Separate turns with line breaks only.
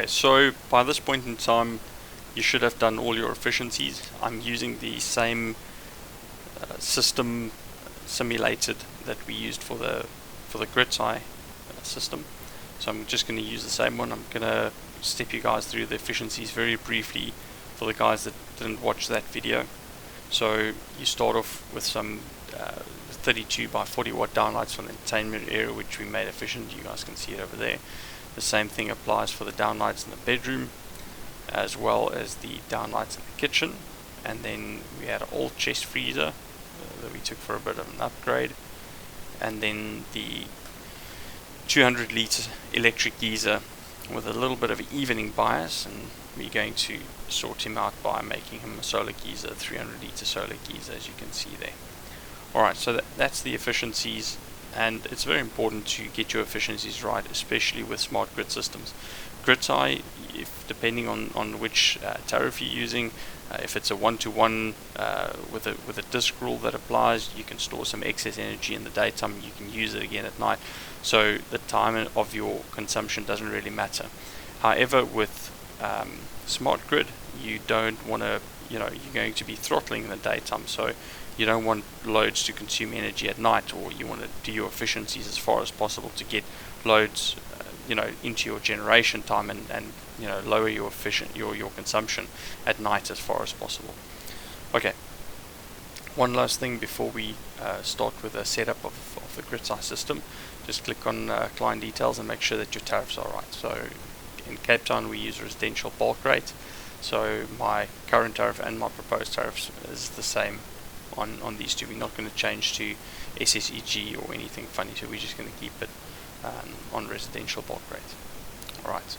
Okay, so by this point in time you should have done all your efficiencies. I'm using the same system simulated that we used for the GridSci system, so I'm just going to use the same one. I'm going to step you guys through the efficiencies very briefly for the guys that didn't watch that video. So you start off with some 32 by 40 watt downlights from the entertainment area, which we made efficient. You guys can see it over there. The same thing applies for the downlights in the bedroom, as well as the downlights in the kitchen. And then we had an old chest freezer that we took for a bit of an upgrade, and then the 200 litre electric geyser with a little bit of an evening bias, and we're going to sort him out by making him a solar geyser, 300 litre solar geyser, as you can see there. Alright, so that's the efficiencies, and it's very important to get your efficiencies right, especially with smart grid systems. GridSci, depending on which tariff you're using, if it's a one-to-one with a disk rule that applies, you can store some excess energy in the daytime, you can use it again at night, so the time of your consumption doesn't really matter. However, with smart grid, you don't want to, you're going to be throttling in the daytime, so you don't want loads to consume energy at night, or you want to do your efficiencies as far as possible to get loads into your generation time and lower your your consumption at night as far as possible. Okay, one last thing before we start with the setup of the GridSci system. Just click on client details and make sure that your tariffs are right. So in Cape Town we use residential bulk rate, so my current tariff and my proposed tariffs is the same on these two. We're not going to change to SSEG or anything funny, so we're just going to keep it on residential bulk rate. Alright.